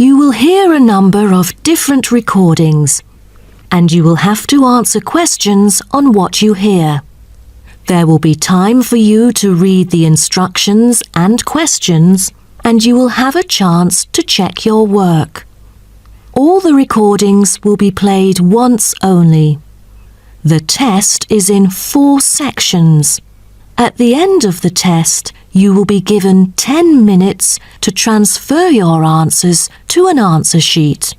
You will hear a number of different recordings, and you will have to answer questions on what you hear. There will be time for you to read the instructions and questions, and you will have a chance to check your work. All the recordings will be played once only. The test is in 4 sections. At the end of the test, you will be given 10 minutes to transfer your answers to an answer sheet.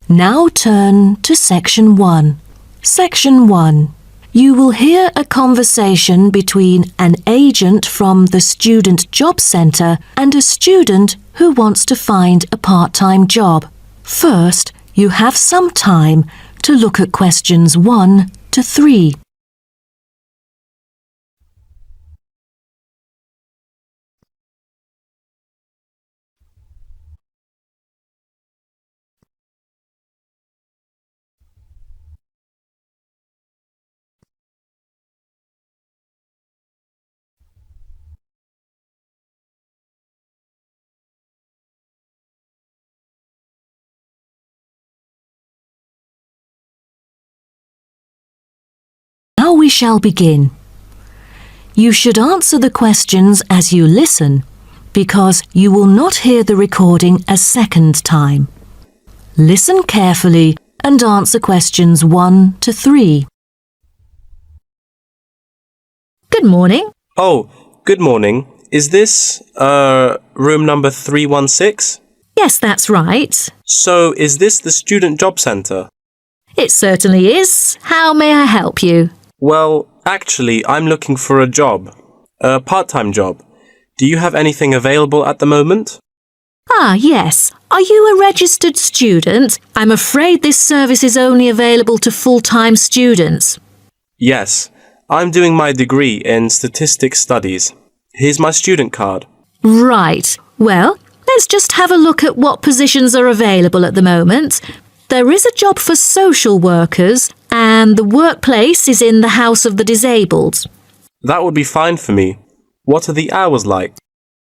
Now turn to Section 1. Section 1. You will hear a conversation between an agent from the Student Job Centre and a student who wants to find a part-time job. First, you have some time to look at questions 1 to 3. Now we shall begin. You should answer the questions as you listen, because you will not hear the recording a second time. Listen carefully and answer questions 1 to 3. Good morning. Oh, good morning. Is this, room number 316? Yes, that's right. So, is this the Student Job Centre? It certainly is. How may I help you? Well, actually, I'm looking for a job. A part-time job. Do you have anything available at the moment? Ah, yes. Are you a registered student? I'm afraid this service is only available to full-time students. Yes. I'm doing my degree in statistics studies. Here's my student card. Right. Well, let's just have a look at what positions are available at the moment. There is a job for social workers, and the workplace is in the House of the Disabled. That would be fine for me. What are the hours like?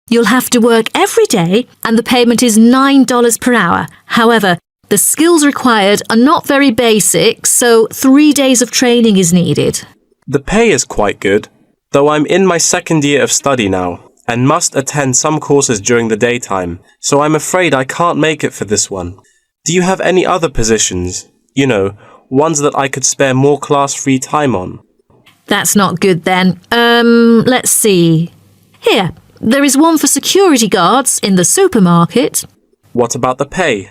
You'll have to work every day, and the payment is $9 per hour. However, the skills required are not very basic, so 3 days of training is needed. The pay is quite good, though I'm in my second year of study now, and must attend some courses during the daytime, so I'm afraid I can't make it for this one. Do you have any other positions? You know, ones that I could spare more class-free time on? That's not good then. Let's see. Here, there is one for security guards in the supermarket. What about the pay?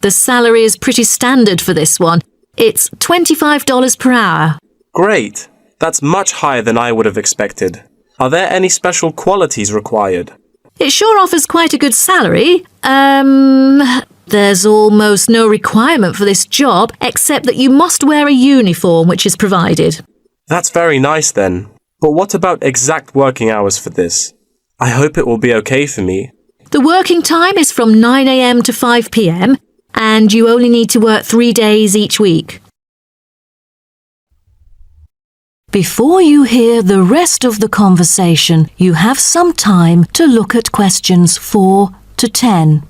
The salary is pretty standard for this one. It's $25 per hour. Great! That's much higher than I would have expected. Are there any special qualities required? It sure offers quite a good salary. There's almost no requirement for this job, except that you must wear a uniform which is provided. That's very nice then. But what about exact working hours for this? I hope it will be okay for me. The working time is from 9 a.m. to 5 p.m, and you only need to work 3 days each week. Before you hear the rest of the conversation, you have some time to look at questions 4 to 10.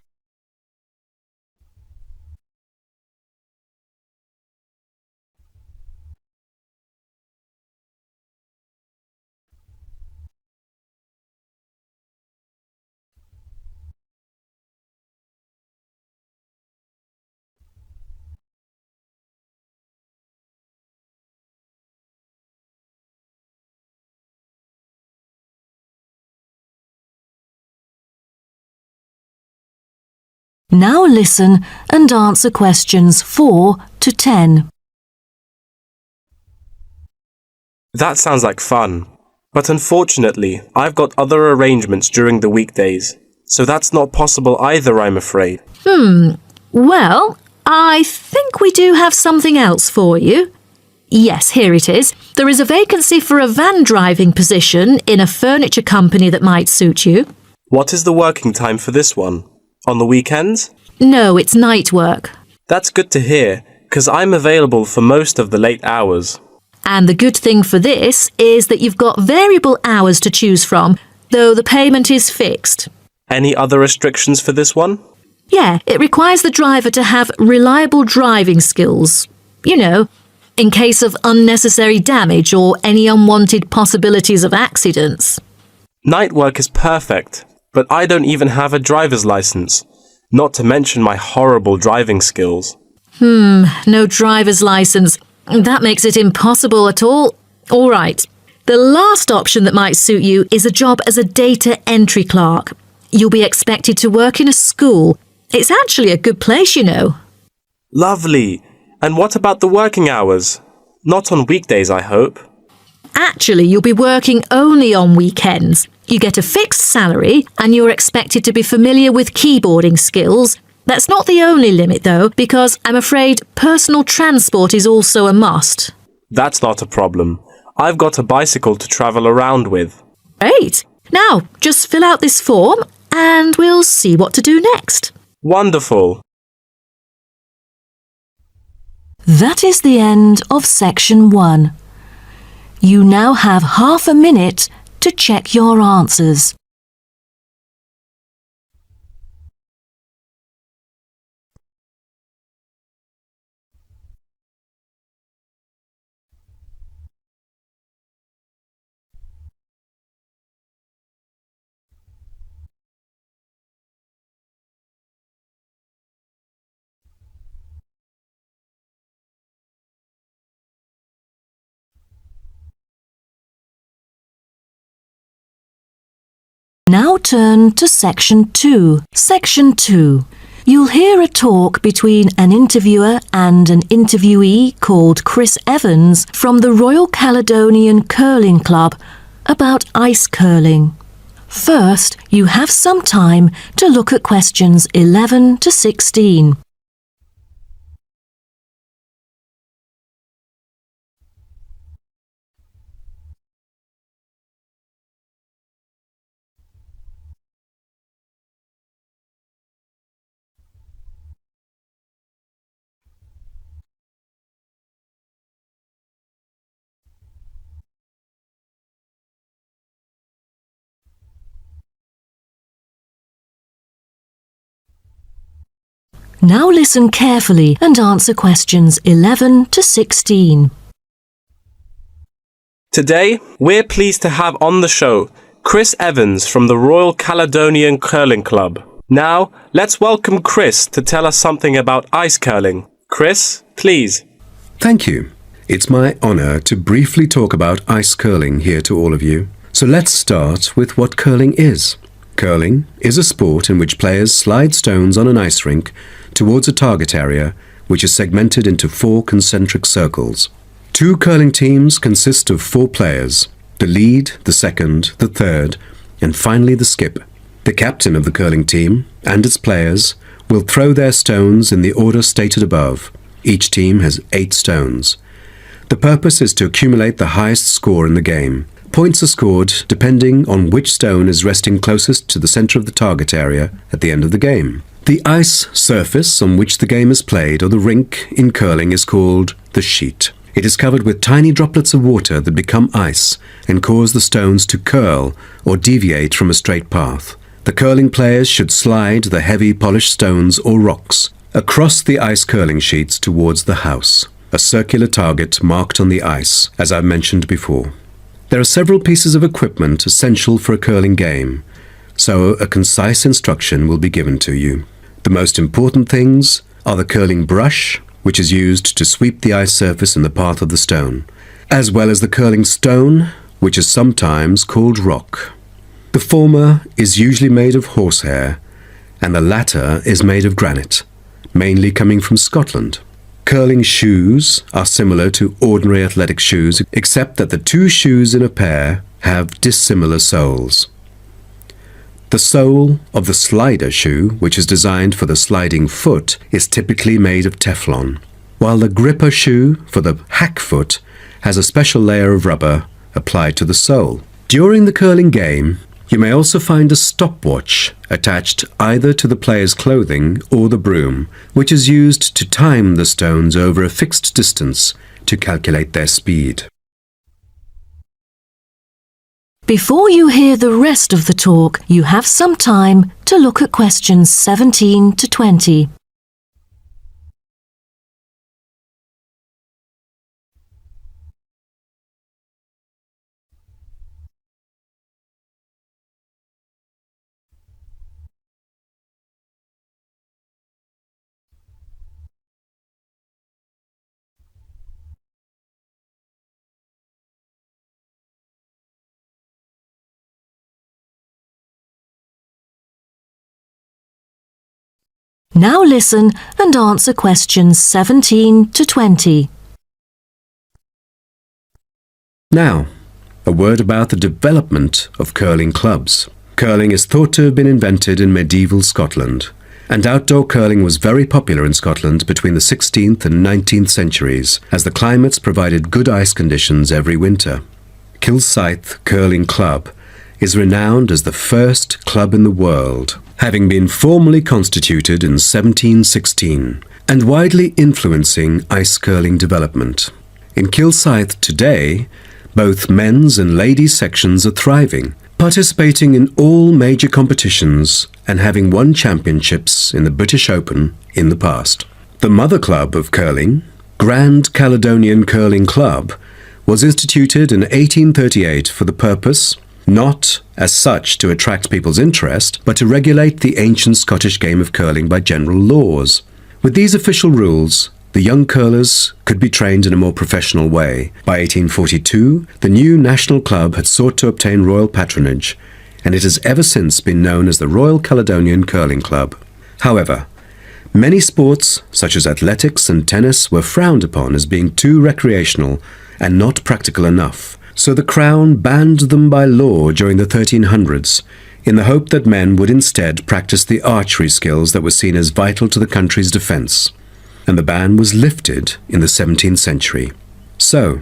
Now listen and answer questions 4 to 10. That sounds like fun. But unfortunately, I've got other arrangements during the weekdays. So that's not possible either, I'm afraid. Well, I think we do have something else for you. Yes, here it is. There is a vacancy for a van driving position in a furniture company that might suit you. What is the working time for this one? On the weekends? No, it's night work. That's good to hear, 'cause I'm available for most of the late hours. And the good thing for this is that you've got variable hours to choose from, though the payment is fixed. Any other restrictions for this one? Yeah, it requires the driver to have reliable driving skills. You know, in case of unnecessary damage or any unwanted possibilities of accidents. Night work is perfect, but I don't even have a driver's license, not to mention my horrible driving skills. No driver's license. That makes it impossible at all. All right. The last option that might suit you is a job as a data entry clerk. You'll be expected to work in a school. It's actually a good place, you know. Lovely. And what about the working hours? Not on weekdays, I hope. Actually, you'll be working only on weekends. You get a fixed salary and you're expected to be familiar with keyboarding skills. That's not the only limit, though, because I'm afraid personal transport is also a must. That's not a problem. I've got a bicycle to travel around with. Great. Now, just fill out this form and we'll see what to do next. Wonderful. That is the end of section 1. You now have half a minute to check your answers. Now turn to section 2. Section 2. You'll hear a talk between an interviewer and an interviewee called Chris Evans from the Royal Caledonian Curling Club about ice curling. First, you have some time to look at questions 11 to 16. Now listen carefully and answer questions 11 to 16. Today, we're pleased to have on the show Chris Evans from the Royal Caledonian Curling Club. Now, let's welcome Chris to tell us something about ice curling. Chris, please. Thank you. It's my honour to briefly talk about ice curling here to all of you. So let's start with what curling is. Curling is a sport in which players slide stones on an ice rink towards a target area which is segmented into 4 concentric circles. 2 curling teams consist of 4 players, the lead, the second, the third, and finally the skip. The captain of the curling team and its players will throw their stones in the order stated above. Each team has 8 stones. The purpose is to accumulate the highest score in the game. Points are scored depending on which stone is resting closest to the centre of the target area at the end of the game. The ice surface on which the game is played, or the rink in curling, is called the sheet. It is covered with tiny droplets of water that become ice and cause the stones to curl or deviate from a straight path. The curling players should slide the heavy polished stones or rocks across the ice curling sheets towards the house, a circular target marked on the ice, as I mentioned before. There are several pieces of equipment essential for a curling game, so a concise instruction will be given to you. The most important things are the curling brush, which is used to sweep the ice surface in the path of the stone, as well as the curling stone, which is sometimes called rock. The former is usually made of horsehair, and the latter is made of granite, mainly coming from Scotland. Curling shoes are similar to ordinary athletic shoes, except that the 2 shoes in a pair have dissimilar soles. The sole of the slider shoe, which is designed for the sliding foot, is typically made of Teflon, while the gripper shoe for the hack foot has a special layer of rubber applied to the sole. During the curling game, you may also find a stopwatch attached either to the player's clothing or the broom, which is used to time the stones over a fixed distance to calculate their speed. Before you hear the rest of the talk, you have some time to look at questions 17 to 20. Now listen and answer questions 17 to 20. Now, a word about the development of curling clubs. Curling is thought to have been invented in medieval Scotland, and outdoor curling was very popular in Scotland between the 16th and 19th centuries, as the climates provided good ice conditions every winter. Kilsyth Curling Club is renowned as the first club in the world, having been formally constituted in 1716 and widely influencing ice curling development. In Kilsyth today, both men's and ladies' sections are thriving, participating in all major competitions and having won championships in the British Open in the past. The mother club of curling, Grand Caledonian Curling Club, was instituted in 1838 for the purpose not as such to attract people's interest, but to regulate the ancient Scottish game of curling by general laws. With these official rules, the young curlers could be trained in a more professional way. By 1842, the new national club had sought to obtain royal patronage, and it has ever since been known as the Royal Caledonian Curling Club. However, many sports, such as athletics and tennis, were frowned upon as being too recreational and not practical enough. So the Crown banned them by law during the 1300s, in the hope that men would instead practice the archery skills that were seen as vital to the country's defence. And the ban was lifted in the 17th century. So,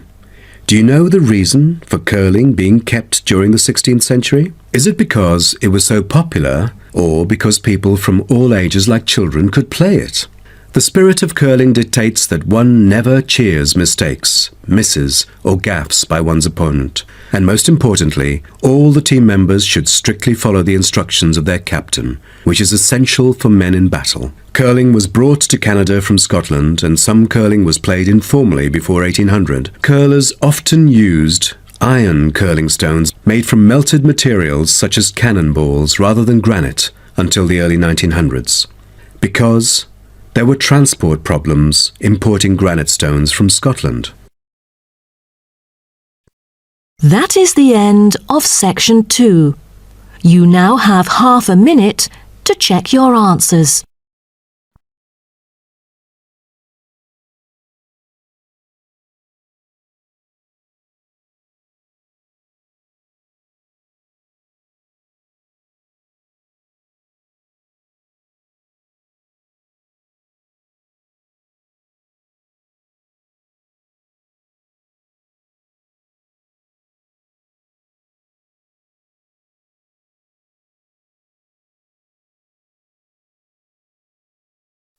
do you know the reason for curling being kept during the 16th century? Is it because it was so popular, or because people from all ages like children could play it? The spirit of curling dictates that one never cheers mistakes, misses, or gaffes by one's opponent. And most importantly, all the team members should strictly follow the instructions of their captain, which is essential for men in battle. Curling was brought to Canada from Scotland, and some curling was played informally before 1800. Curlers often used iron curling stones made from melted materials such as cannonballs rather than granite until the early 1900s, because there were transport problems importing granite stones from Scotland. That is the end of section 2. You now have half a minute to check your answers.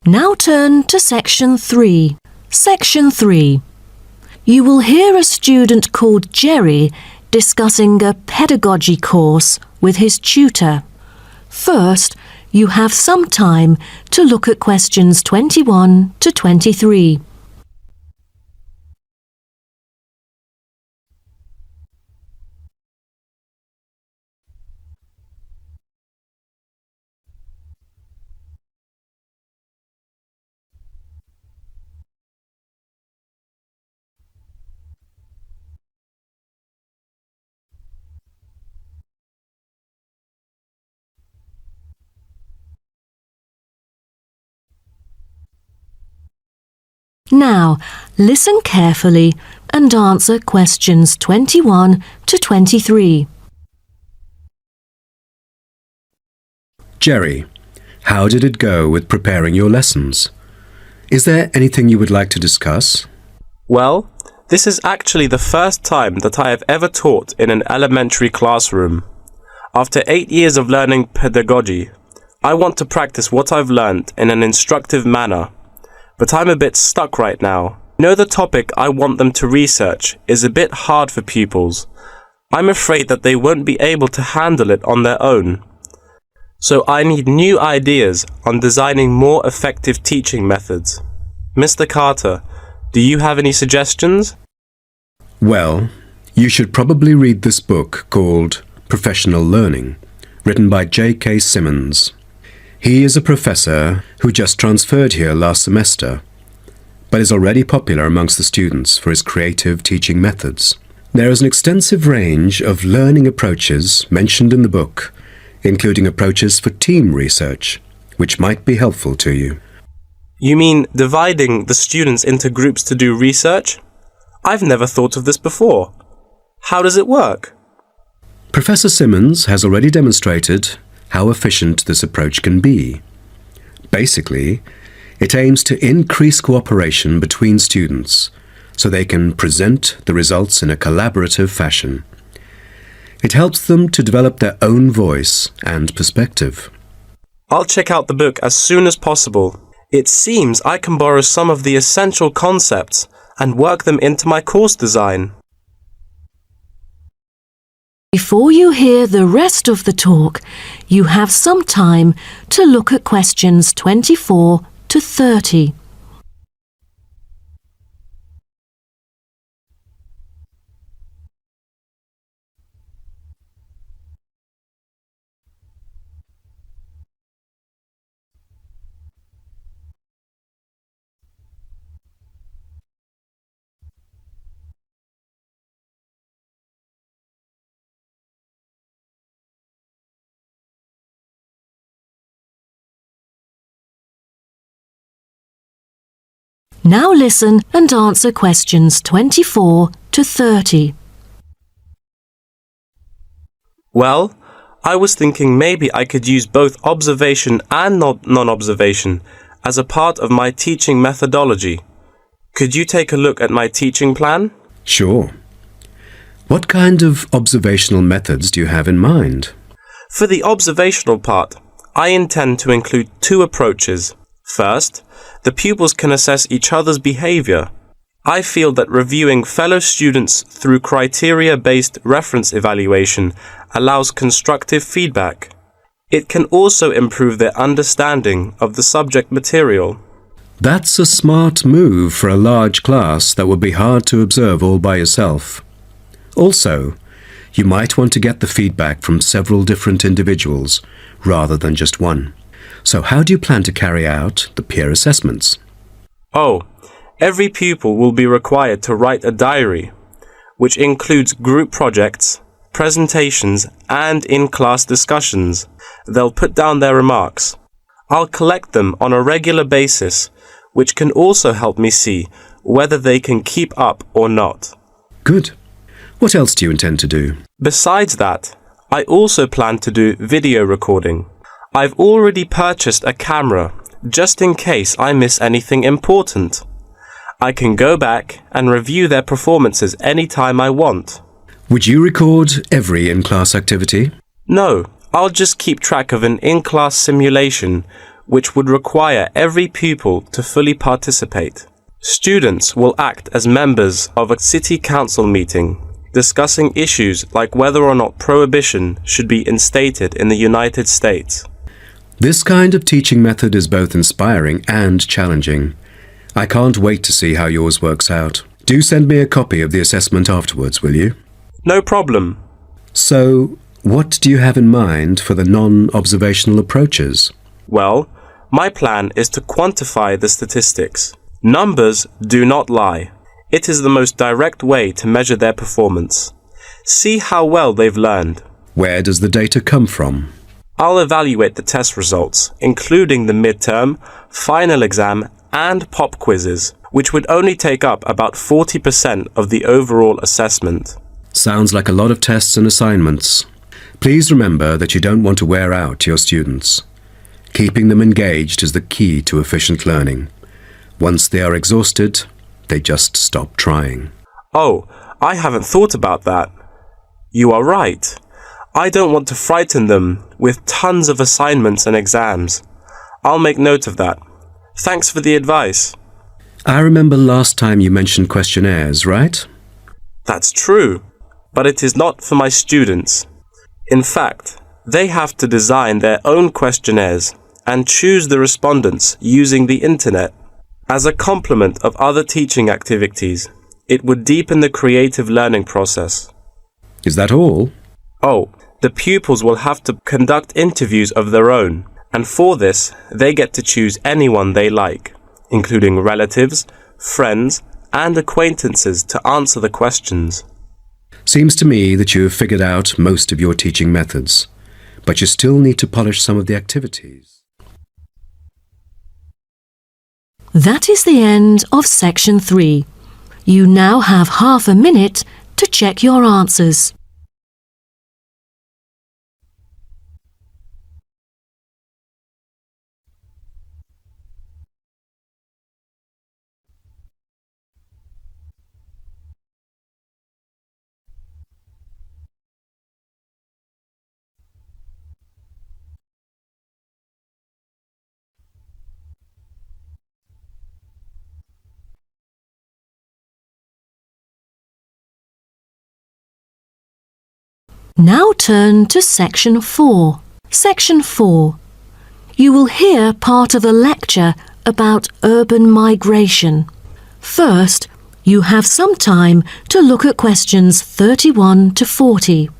Now turn to section 3. Section 3. You will hear a student called Jerry discussing a pedagogy course with his tutor. First, you have some time to look at questions 21 to 23. Now, listen carefully and answer questions 21 to 23. Jerry, how did it go with preparing your lessons? Is there anything you would like to discuss? Well, this is actually the first time that I have ever taught in an elementary classroom. After 8 years of learning pedagogy, I want to practice what I've learned in an instructive manner. But I'm a bit stuck right now. The topic I want them to research is a bit hard for pupils, I'm afraid that they won't be able to handle it on their own. So I need new ideas on designing more effective teaching methods. Mr. Carter, do you have any suggestions? Well, you should probably read this book called Professional Learning, written by J.K. Simmons. He is a professor who just transferred here last semester, but is already popular amongst the students for his creative teaching methods. There is an extensive range of learning approaches mentioned in the book, including approaches for team research, which might be helpful to you. You mean dividing the students into groups to do research? I've never thought of this before. How does it work? Professor Simmons has already demonstrated how efficient this approach can be. Basically, it aims to increase cooperation between students so they can present the results in a collaborative fashion. It helps them to develop their own voice and perspective. I'll check out the book as soon as possible. It seems I can borrow some of the essential concepts and work them into my course design. Before you hear the rest of the talk, you have some time to look at questions 24 to 30. Now listen and answer questions 24 to 30. Well, I was thinking maybe I could use both observation and non-observation as a part of my teaching methodology. Could you take a look at my teaching plan? Sure. What kind of observational methods do you have in mind? For the observational part, I intend to include two approaches. First, the pupils can assess each other's behavior. I feel that reviewing fellow students through criteria-based reference evaluation allows constructive feedback. It can also improve their understanding of the subject material. That's a smart move for a large class that would be hard to observe all by yourself. Also, you might want to get the feedback from several different individuals rather than just one. So how do you plan to carry out the peer assessments? Oh, every pupil will be required to write a diary, which includes group projects, presentations, and in-class discussions. They'll put down their remarks. I'll collect them on a regular basis, which can also help me see whether they can keep up or not. Good. What else do you intend to do? Besides that, I also plan to do video recording. I've already purchased a camera, just in case I miss anything important. I can go back and review their performances anytime I want. Would you record every in-class activity? No, I'll just keep track of an in-class simulation, which would require every pupil to fully participate. Students will act as members of a city council meeting, discussing issues like whether or not prohibition should be instated in the United States. This kind of teaching method is both inspiring and challenging. I can't wait to see how yours works out. Do send me a copy of the assessment afterwards, will you? No problem. So, what do you have in mind for the non-observational approaches? Well, my plan is to quantify the statistics. Numbers do not lie. It is the most direct way to measure their performance. See how well they've learned. Where does the data come from? I'll evaluate the test results, including the midterm, final exam, and pop quizzes, which would only take up about 40% of the overall assessment. Sounds like a lot of tests and assignments. Please remember that you don't want to wear out your students. Keeping them engaged is the key to efficient learning. Once they are exhausted, they just stop trying. Oh, I haven't thought about that. You are right. I don't want to frighten them with tons of assignments and exams. I'll make note of that. Thanks for the advice. I remember last time you mentioned questionnaires, right? That's true. but it is not for my students. In fact, they have to design their own questionnaires and choose the respondents using the internet. As a complement of other teaching activities, it would deepen the creative learning process. Is that all? Oh, the pupils will have to conduct interviews of their own, and for this, they get to choose anyone they like, including relatives, friends, and acquaintances to answer the questions. Seems to me that you have figured out most of your teaching methods, but you still need to polish some of the activities. That is the end of section 3. You now have half a minute to check your answers. Now turn to section 4. Section 4. You will hear part of a lecture about urban migration. First, you have some time to look at questions 31 to 40.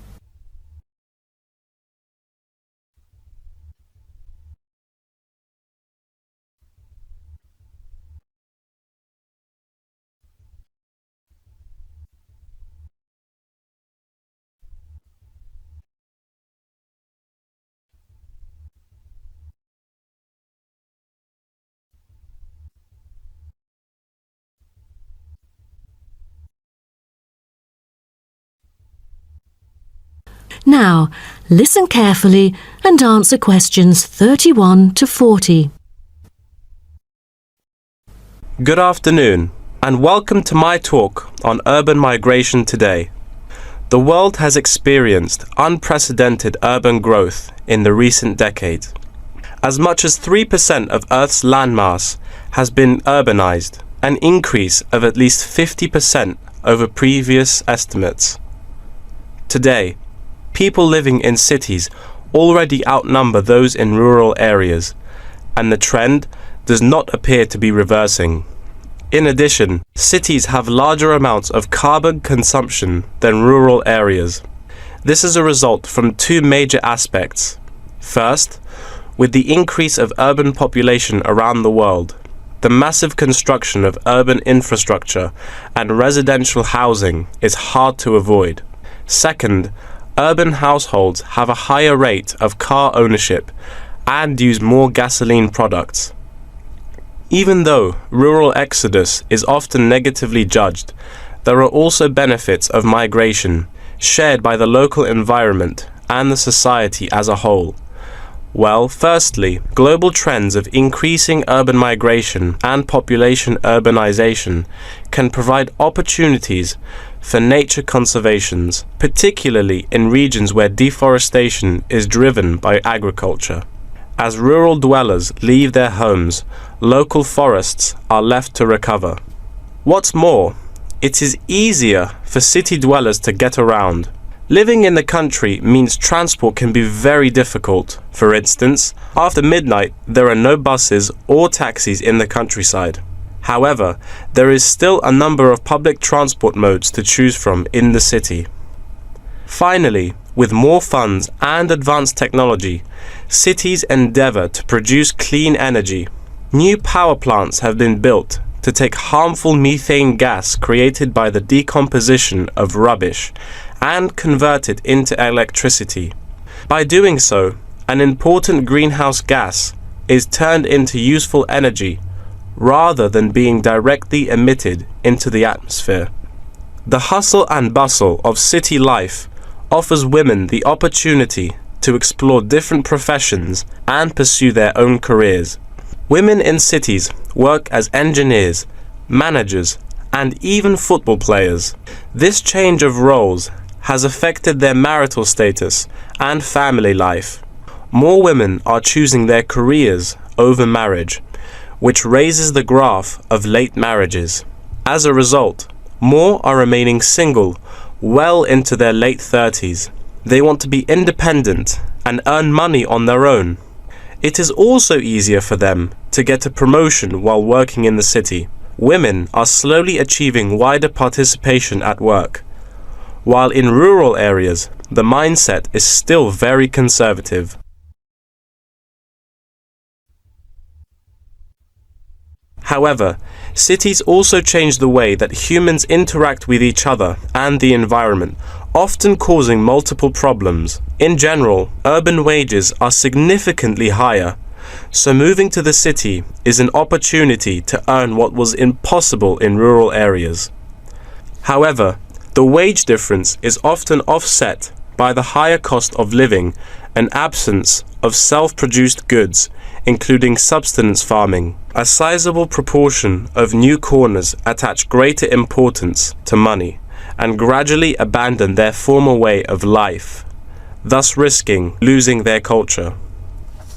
Now, listen carefully and answer questions 31 to 40. Good afternoon, and welcome to my talk on urban migration today. The world has experienced unprecedented urban growth in the recent decades. As much as 3% of Earth's landmass has been urbanized, an increase of at least 50% over previous estimates. Today, people living in cities already outnumber those in rural areas, and the trend does not appear to be reversing. In addition, cities have larger amounts of carbon consumption than rural areas. This is a result from two major aspects. First, with the increase of urban population around the world, the massive construction of urban infrastructure and residential housing is hard to avoid. Second, urban households have a higher rate of car ownership and use more gasoline products. Even though rural exodus is often negatively judged, there are also benefits of migration shared by the local environment and the society as a whole. Well, firstly, global trends of increasing urban migration and population urbanization can provide opportunities for nature conservations, particularly in regions where deforestation is driven by agriculture. As rural dwellers leave their homes, local forests are left to recover. What's more, it is easier for city dwellers to get around. Living in the country means transport can be very difficult. For instance, after midnight, there are no buses or taxis in the countryside. However, there is still a number of public transport modes to choose from in the city. Finally, with more funds and advanced technology, cities endeavor to produce clean energy. New power plants have been built to take harmful methane gas created by the decomposition of rubbish and convert it into electricity. By doing so, an important greenhouse gas is turned into useful energy rather than being directly emitted into the atmosphere. The hustle and bustle of city life offers women the opportunity to explore different professions and pursue their own careers. Women in cities work as engineers, managers, and even football players. This change of roles has affected their marital status and family life. More women are choosing their careers over marriage, which raises the graph of late marriages. As a result, more are remaining single, well into their late 30s. They want to be independent and earn money on their own. It is also easier for them to get a promotion while working in the city. Women are slowly achieving wider participation at work, while in rural areas, the mindset is still very conservative. However, cities also change the way that humans interact with each other and the environment, often causing multiple problems. In general, urban wages are significantly higher, so moving to the city is an opportunity to earn what was impossible in rural areas. However, the wage difference is often offset by the higher cost of living and absence of self-produced goods, including subsistence farming. A sizable proportion of new corners attach greater importance to money and gradually abandon their former way of life, thus risking losing their culture.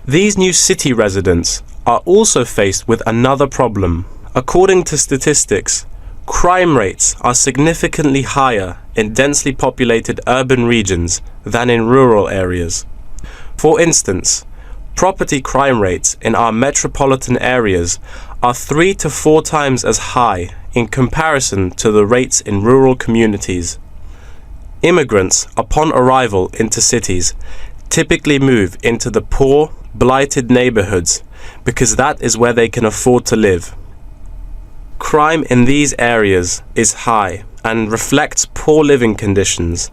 These new city residents are also faced with another problem. According to statistics, crime rates are significantly higher in densely populated urban regions than in rural areas. For instance, property crime rates in our metropolitan areas are 3 to 4 times as high in comparison to the rates in rural communities. Immigrants, upon arrival into cities, typically move into the poor, blighted neighborhoods because that is where they can afford to live. Crime in these areas is high and reflects poor living conditions,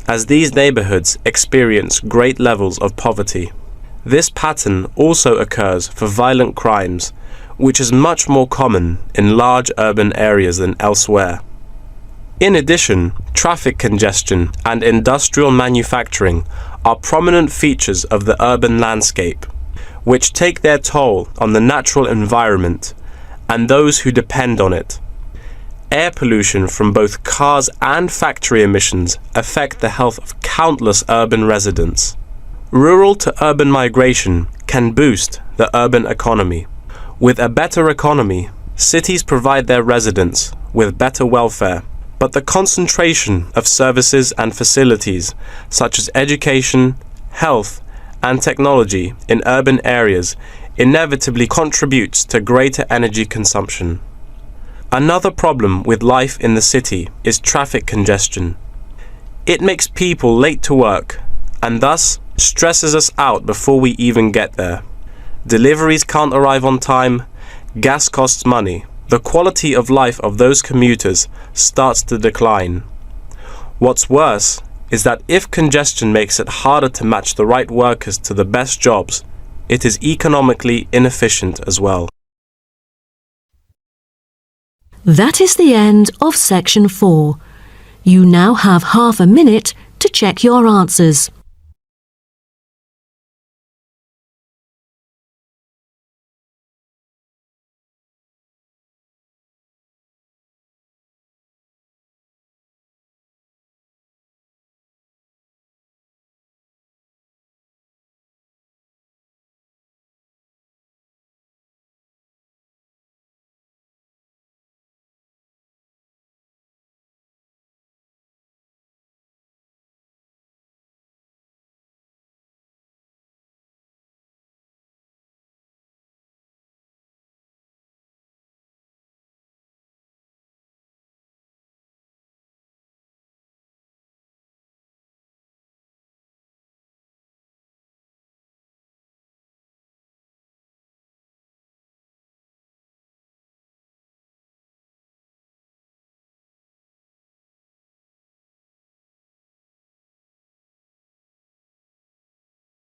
as these neighborhoods experience great levels of poverty. This pattern also occurs for violent crimes, which is much more common in large urban areas than elsewhere. In addition, traffic congestion and industrial manufacturing are prominent features of the urban landscape, which take their toll on the natural environment and those who depend on it. Air pollution from both cars and factory emissions affect the health of countless urban residents. Rural to urban migration can boost the urban economy. With a better economy, cities provide their residents with better welfare, but the concentration of services and facilities such as education, health, and technology in urban areas inevitably contributes to greater energy consumption. Another problem with life in the city is traffic congestion. It makes people late to work and thus stresses us out before we even get there. Deliveries can't arrive on time, gas costs money. The quality of life of those commuters starts to decline. What's worse is that if congestion makes it harder to match the right workers to the best jobs, it is economically inefficient as well. That is the end of section 4. You now have half a minute to check your answers.